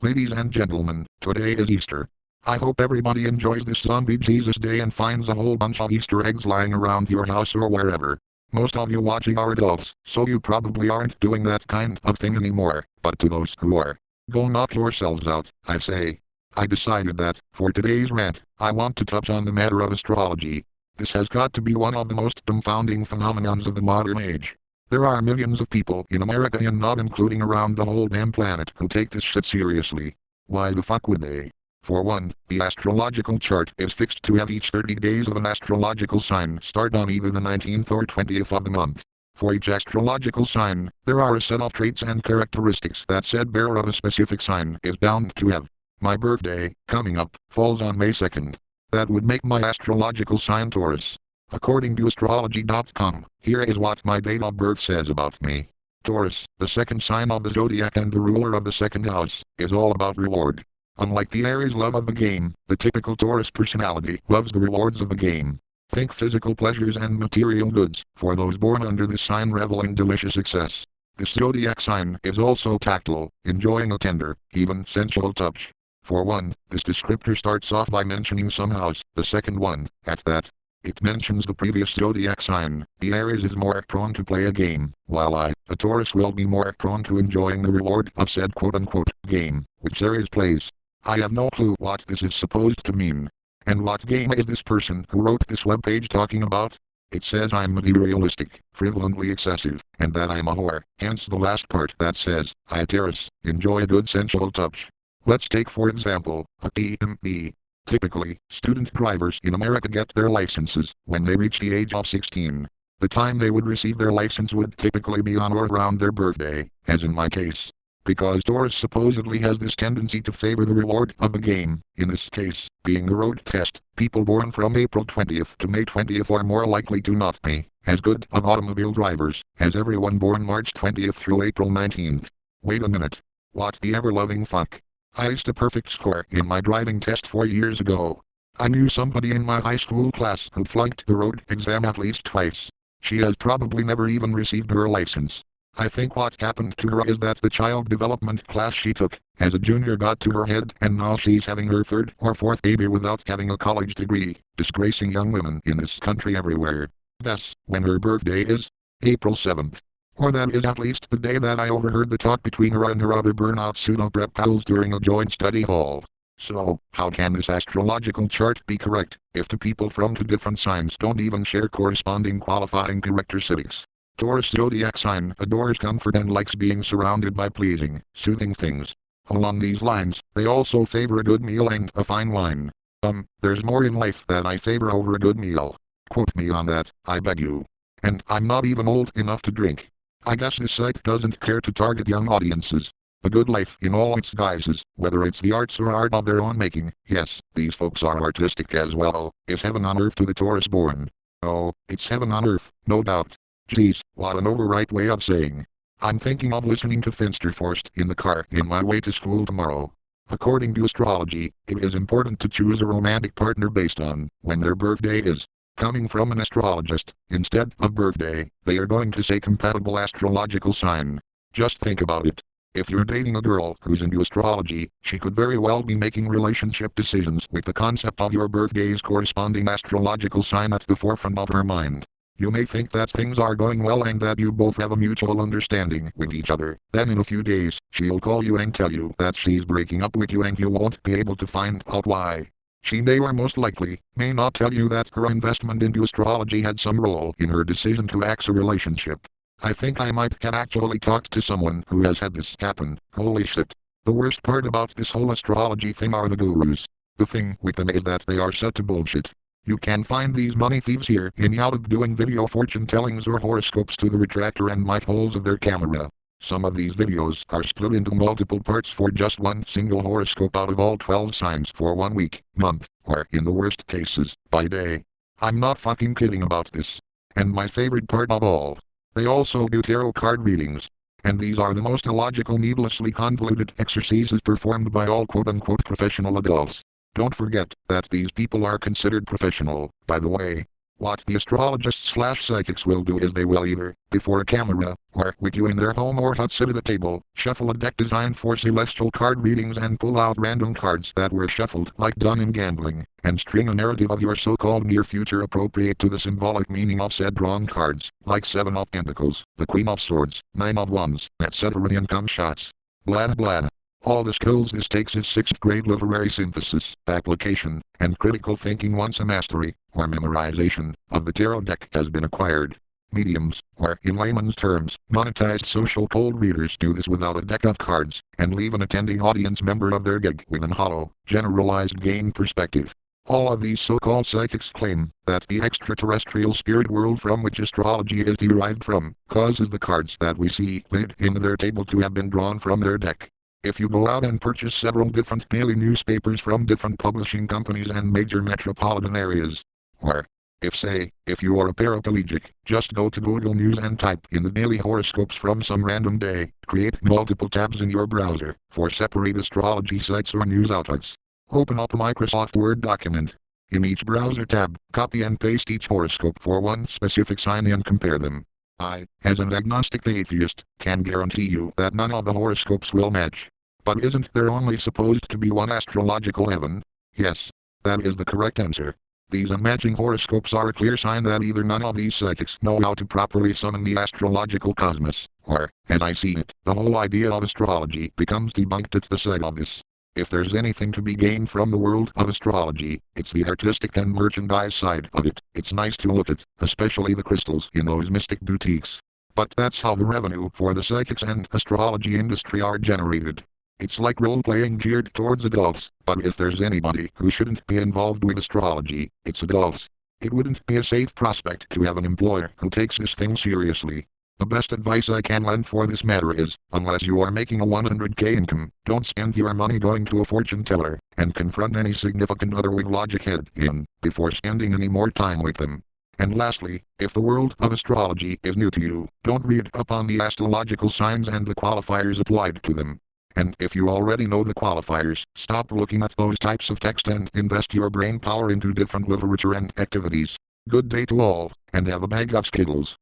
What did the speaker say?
Ladies and gentlemen, today is Easter. I hope everybody enjoys this zombie Jesus day and finds a whole bunch of Easter eggs lying around your house or wherever. Most of you watching are adults, so you probably aren't doing that kind of thing anymore, but to those who are, go knock yourselves out, I say. I decided that, for today's rant, I want to touch on the matter of astrology. This has got to be one of the most dumbfounding phenomenons of the modern age. There are millions of people in America and not including around the whole damn planet who take this shit seriously. Why the fuck would they? For one, the astrological chart is fixed to have each 30 days of an astrological sign start on either the 19th or 20th of the month. For each astrological sign, there are a set of traits and characteristics that said bearer of a specific sign is bound to have. My birthday, coming up, falls on May 2nd. That would make my astrological sign Taurus. According to Astrology.com, here is what my date of birth says about me. Taurus, the second sign of the zodiac and the ruler of the second house, is all about reward. Unlike the Aries love of the game, the typical Taurus personality loves the rewards of the game. Think physical pleasures and material goods, for those born under this sign revel in delicious excess. This zodiac sign is also tactile, enjoying a tender, even sensual touch. For one, this descriptor starts off by mentioning some house, the second one, at that. It mentions the previous zodiac sign. The Aries is more prone to play a game, while I, a Taurus, will be more prone to enjoying the reward of said quote-unquote game, which Aries plays. I have no clue what this is supposed to mean. And what game is this person who wrote this webpage talking about? It says I'm materialistic, frivolently excessive, and that I'm a whore, hence the last part that says, I, Taurus, enjoy a good sensual touch. Let's take for example, a DMV. Typically, student drivers in America get their licenses when they reach the age of 16. The time they would receive their license would typically be on or around their birthday, as in my case. Because Taurus supposedly has this tendency to favor the reward of the game, in this case, being the road test, people born from April 20th to May 20th are more likely to not be as good of automobile drivers as everyone born March 20th through April 19th. Wait a minute. What the ever-loving fuck? I aced a perfect score in my driving test 4 years ago. I knew somebody in my high school class who flunked the road exam at least twice. She has probably never even received her license. I think what happened to her is that the child development class she took as a junior got to her head and now she's having her third or fourth baby without having a college degree, disgracing young women in this country everywhere. Guess when her birthday is? April 7th. Or that is at least the day that I overheard the talk between her and her other burnout suit of prep pals during a joint study hall. So, how can this astrological chart be correct, if two people from two different signs don't even share corresponding qualifying characteristics? Taurus zodiac sign adores comfort and likes being surrounded by pleasing, soothing things. Along these lines, they also favor a good meal and a fine wine. There's more in life that I favor over a good meal. Quote me on that, I beg you. And I'm not even old enough to drink. I guess this site doesn't care to target young audiences. The good life in all its guises, whether it's the arts or art of their own making, yes, these folks are artistic as well, is heaven on earth to the Taurus born. Oh, it's heaven on earth, no doubt. Geez, what an overripe way of saying. I'm thinking of listening to Finsterforst in the car in my way to school tomorrow. According to astrology, it is important to choose a romantic partner based on when their birthday is. Coming from an astrologist, instead of birthday, they are going to say compatible astrological sign. Just think about it. If you're dating a girl who's into astrology, she could very well be making relationship decisions with the concept of your birthday's corresponding astrological sign at the forefront of her mind. You may think that things are going well and that you both have a mutual understanding with each other. Then in a few days, she'll call you and tell you that she's breaking up with you and you won't be able to find out why. She may or most likely may not tell you that her investment into astrology had some role in her decision to axe a relationship. I think I might have actually talked to someone who has had this happen. Holy shit. The worst part about this whole astrology thing are the gurus. The thing with them is that they are such a bullshit. You can find these money thieves here in YouTube doing video fortune tellings or horoscopes to the retractor and mic holes of their camera. Some of these videos are split into multiple parts for just one single horoscope out of all 12 signs for 1 week, month, or in the worst cases, by day. I'm not fucking kidding about this. And my favorite part of all. They also do tarot card readings. And these are the most illogical, needlessly convoluted exercises performed by all quote-unquote professional adults. Don't forget that these people are considered professional, by the way. What the astrologists/psychics will do is they will either, before a camera, or with you in their home or hut sit at a table, shuffle a deck designed for celestial card readings and pull out random cards that were shuffled like done in gambling, and string a narrative of your so-called near future appropriate to the symbolic meaning of said drawn cards, like 7 of Pentacles, the Queen of Swords, 9 of Wands, etc. Income shots. Blah blah. All the skills this takes is 6th grade literary synthesis, application, and critical thinking once a mastery, or memorization, of the tarot deck has been acquired. Mediums, or in layman's terms, monetized social cold readers do this without a deck of cards, and leave an attending audience member of their gig with an hollow, generalized gain perspective. All of these so-called psychics claim that the extraterrestrial spirit world from which astrology is derived from, causes the cards that we see laid in their table to have been drawn from their deck. If you go out and purchase several different daily newspapers from different publishing companies and major metropolitan areas, or, if you are a paraplegic, just go to Google News and type in the daily horoscopes from some random day, create multiple tabs in your browser for separate astrology sites or news outlets. Open up a Microsoft Word document. In each browser tab, copy and paste each horoscope for one specific sign and compare them. I, as an agnostic atheist, can guarantee you that none of the horoscopes will match. But isn't there only supposed to be one astrological heaven? Yes. That is the correct answer. These unmatching horoscopes are a clear sign that either none of these psychics know how to properly summon the astrological cosmos, or, as I see it, the whole idea of astrology becomes debunked at the sight of this. If there's anything to be gained from the world of astrology, it's the artistic and merchandise side of it. It's nice to look at, especially the crystals in those mystic boutiques. But that's how the revenue for the psychics and astrology industry are generated. It's like role-playing geared towards adults, but if there's anybody who shouldn't be involved with astrology, it's adults. It wouldn't be a safe prospect to have an employer who takes this thing seriously. The best advice I can lend for this matter is, unless you are making a 100k income, don't spend your money going to a fortune teller, and confront any significant other with logic head in, before spending any more time with them. And lastly, if the world of astrology is new to you, don't read up on the astrological signs and the qualifiers applied to them. And if you already know the qualifiers, stop looking at those types of text and invest your brain power into different literature and activities. Good day to all, and have a bag of Skittles.